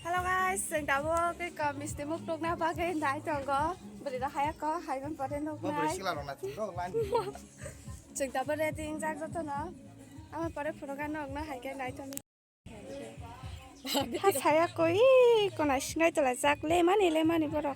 Hello guys, xin chào cái con Mr. Mục lúc nào ba cái đại tròn có bữa đó hay có hay vẫn có đến lúc này. Xin chào bữa đây tiếng Giang rất nó. Ama pada program nó hay cái đại tròn. Hát saya koi con này ngay từ là Giang lên mani bữa đó.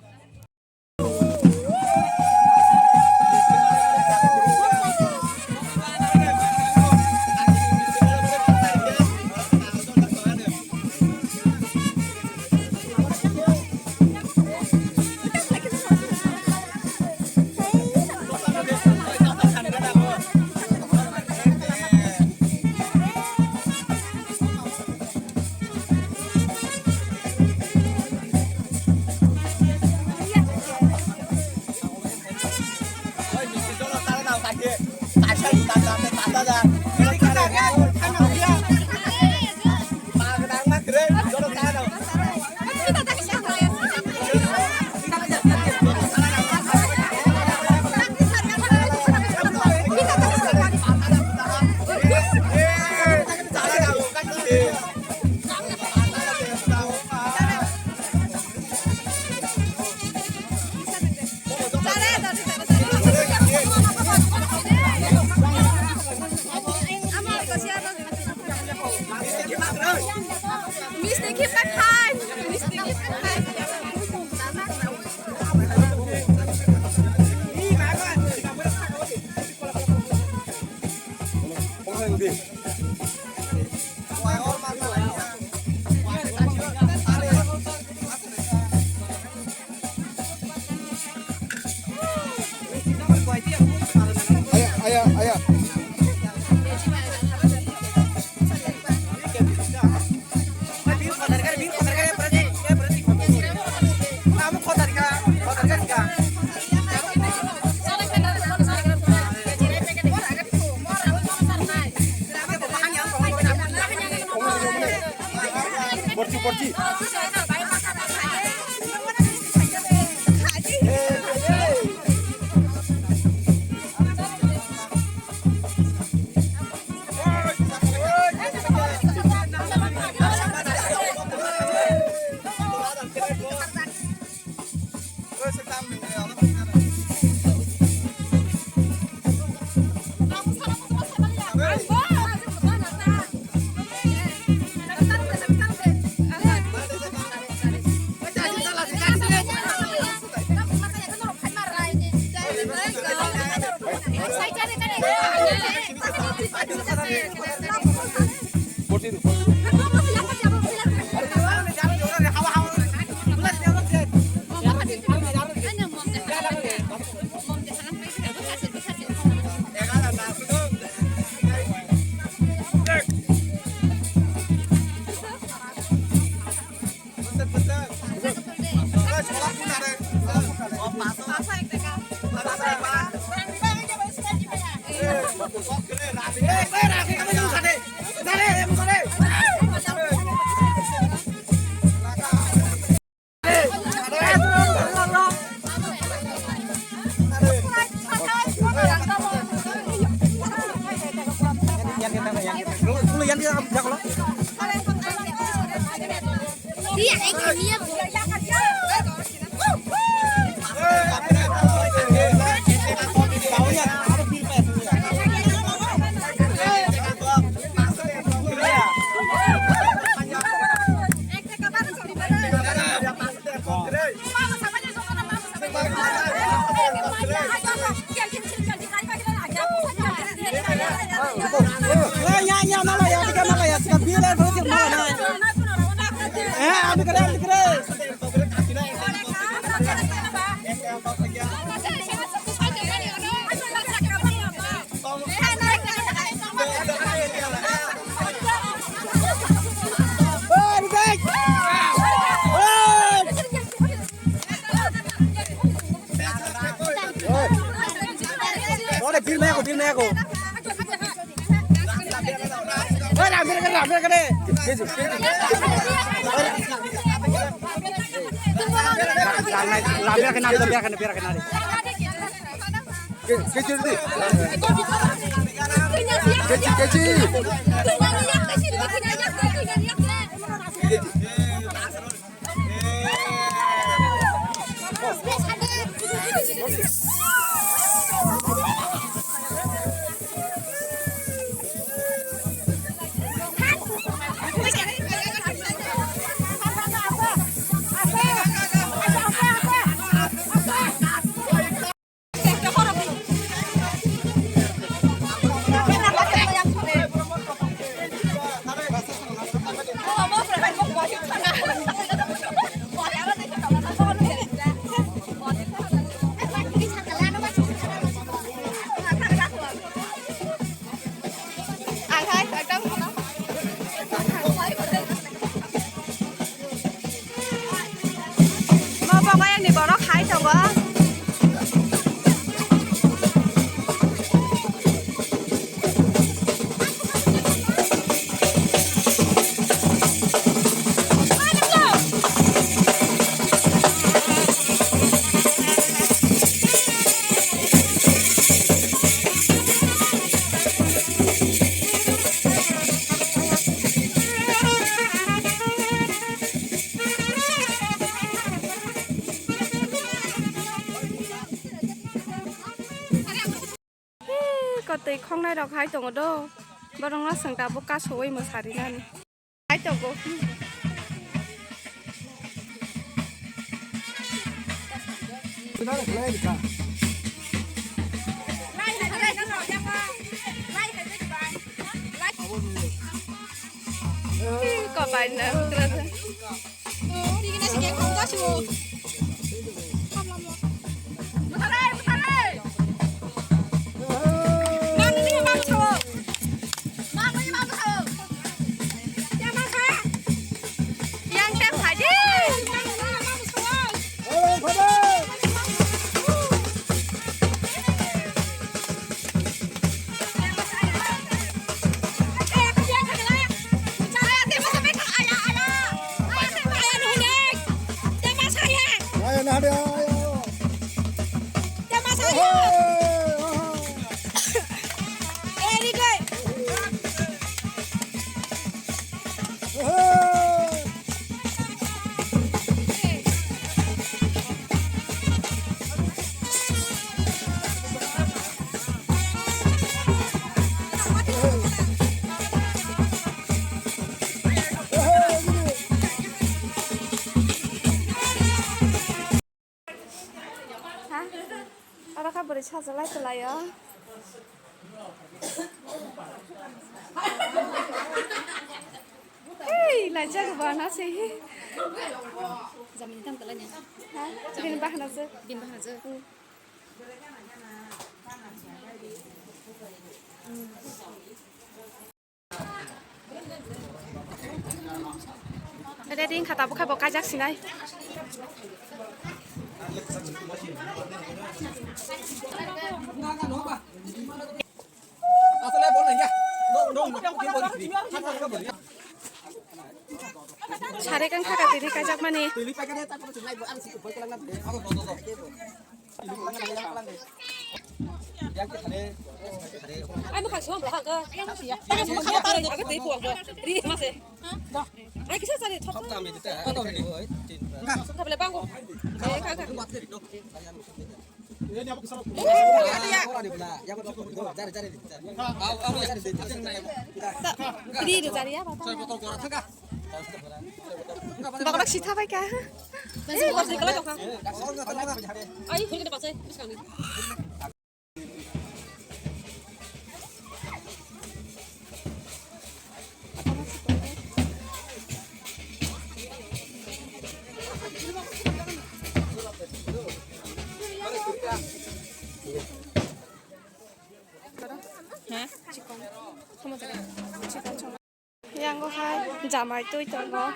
Porci. Film aku. Làm cái đây. Làm cái nào biar cái nào đi. Cái gì đi. Cái gì. दै खंनाय रक हाय दङ दो बरंना सोंदाबो कासौै मोसारिनानै हाय दङ có bài nữa đi cái này sẽ nghe không có chứ beri sajalah itu ya. Hei, lancar ke mana sih? Zaman hitam telanya. Hah? Bin bahan aja. Bin bahan aja. Ada ding kata buka buka jak sinai. Cari kan kakak tiri kajak mana? Ai mau kasih uang berapa ke? Kamu tahu nih aku tipu aku. Ri masih. Ai kisah cari top. Top kami itu. Kau boleh bangku. Kakak. Ini di cari apa? Bakal sih apa kah? Nanti pas di kelas kan? Ayo kita pas aja. Yang có hai jamai tôi tao có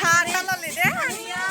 Hanya lo lihat hanya.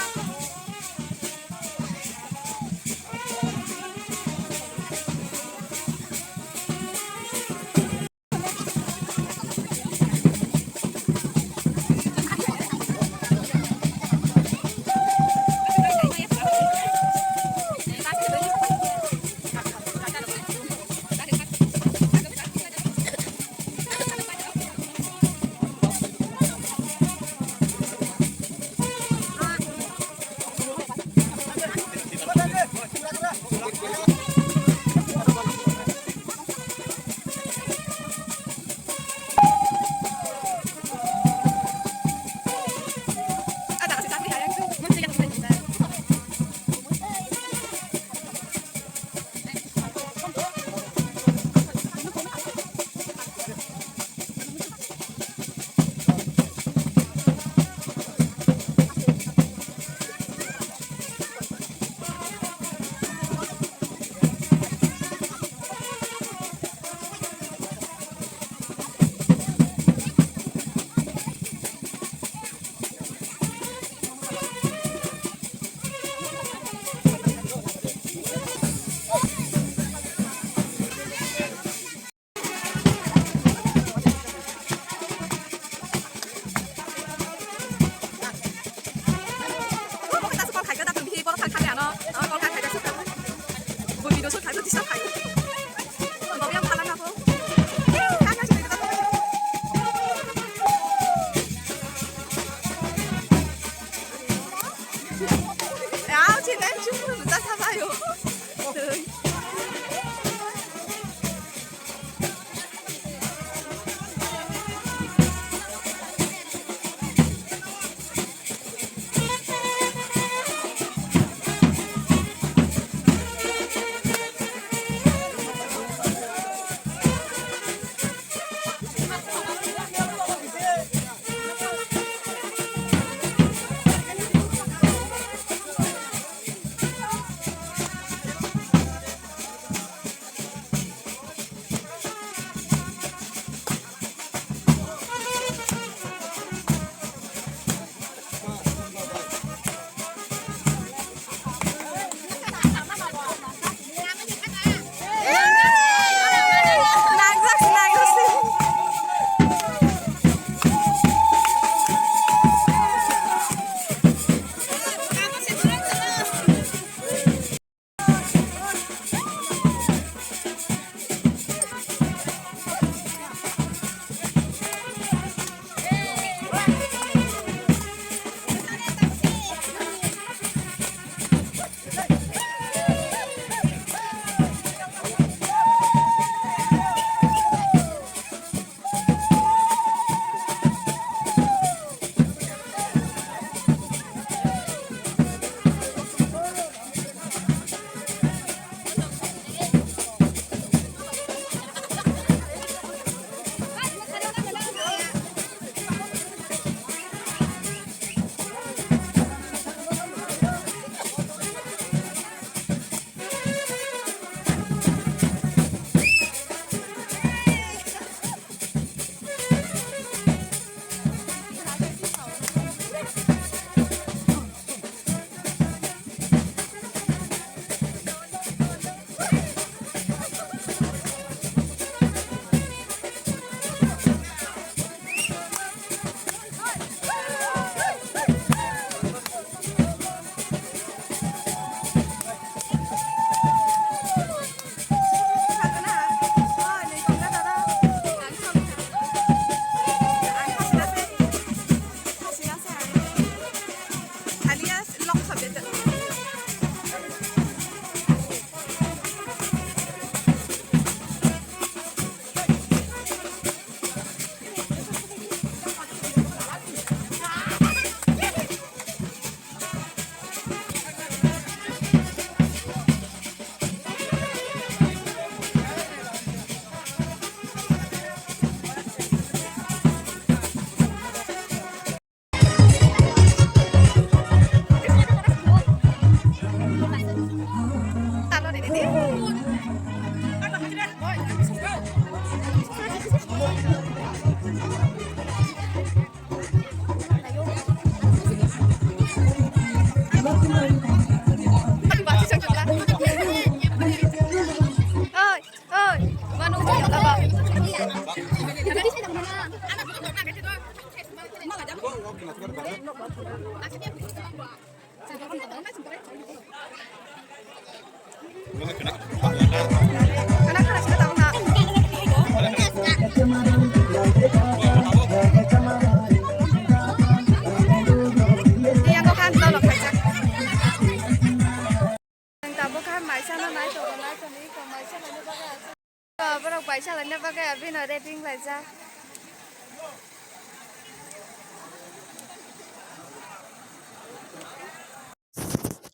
bài sao là never cái bên ở đây đinh lại ra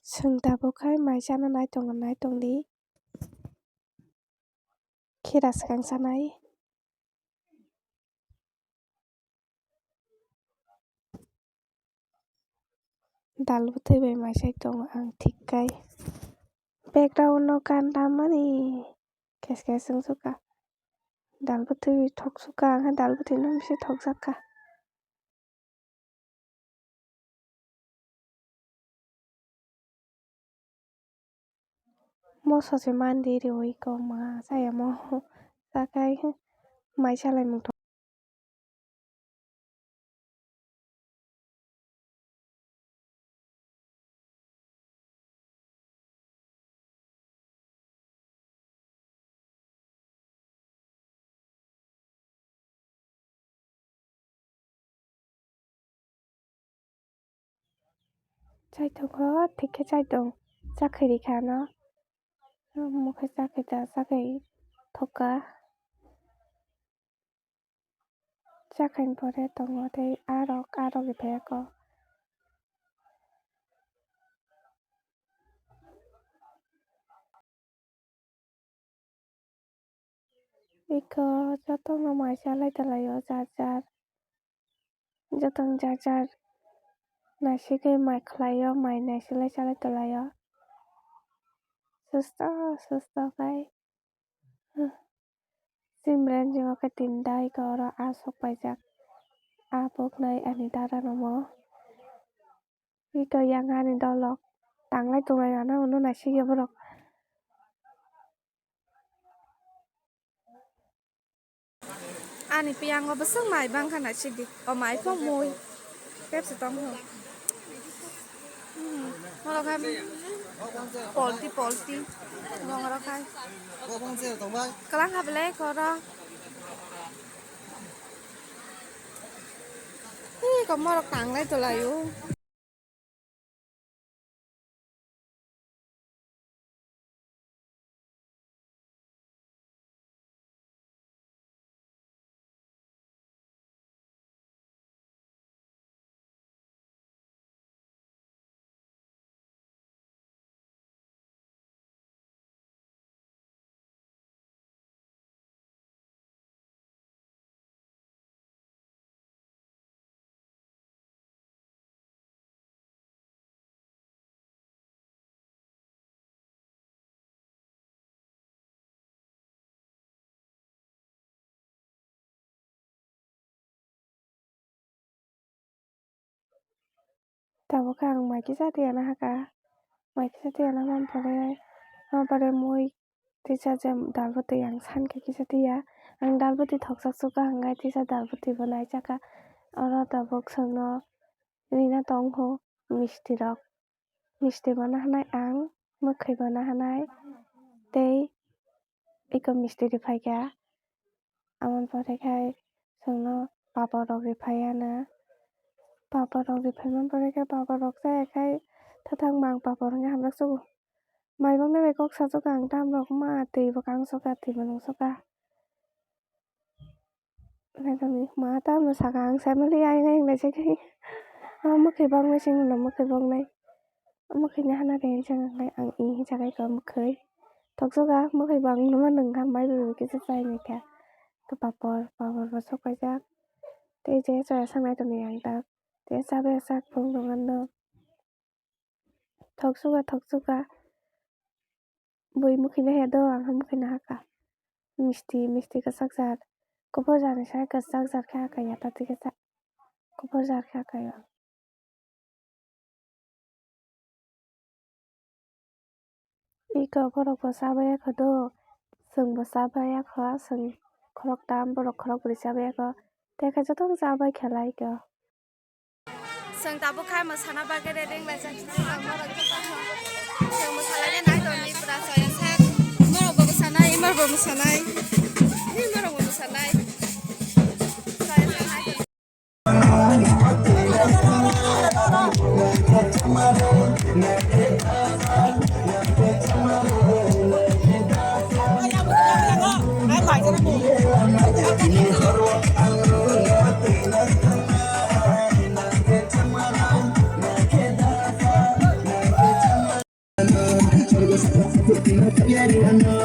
sừng ta bốc khai mày sao nó nái tông đi khi đặt sang sana ấy dal putih be mày sai tông ang thik kai background no kan tamani kes sung suka dal putih thok suka ang dal putih no bisa thok saka mo so se mandi ri oi ko ma saya mo sakai mày sao lại mong chạy tông có thích cái chạy tông chắc khi đi khám nó một cái chắc cái thok cả chắc hành bỏ ra tông ở đây aro cái bé có Iko jotong no mai salai talayo jar jotong jar nasi ke mai khlayo mai nasi lai salai talayo susta kai simran jingo ka tindai ko ro asok pajak apok nai ani dara no mo iko yang ani dolok tanglai tungai ana unu nasi ke borok ani piang ngo beseng mai bang kana chidi o mai phong mui kép sẽ tông hơn nó khai polti ngon nó khai cái lăng hấp lé có đó có mò đọc tặng lấy tụi lại u tao kang mai kisah dia na haka mai kisah dia na mam pare moi tisa jam dalboti yang san ke kisah dia ang dalboti thok sak suka hangai tisa dalboti banai chaka oro tabok sangno rina tong ho misti bana hanai ang mukhai bana hanai tei iko misti ri phaika amon pare khai sangno papa rok ri phaiana papa rok ri phaiman pare khai papa rok jaya khai thatang mang papa rok nga hamrak sugo mai bang na kok sa suka ang tam rok ma tei bakang suka tei banung suka này tao nghĩ má tao mà sạc hàng xem nó đi ai ngay này chứ cái mất khi bông này xin là mất khi bông này mất khi nhà nó đèn chẳng ngày ăn ý chẳng cái có mất khơi thật sự ra mất khi bông nó mà đừng tham mấy rồi cái sức tay này cả tôi bà và sốc cái giác thì chế cho sang này tụi này ăn tao chế sao bây giờ phong đồng ăn đâu thật sự ra bởi mất khi này đâu ăn không mất khi nào cả misti cái sắc giạt có bao giờ này cái sắc giạt khác cái nhà ta thì cái sắc có bao giờ khác cái 이거 보러 사바야 거도 승 사바야 거승 커럭 담 보러 커럭 우리 사바야 거 내가 저도 사바 켈라 이거 승 다부 khai mà sana ba cái đeng lại sang chỉ sang mà rồi 승 mà sana cái này rồi đi ra rồi sang mà rồi bố sana mà bố sana mà rồi bố sana ai phải cho nó Yeah,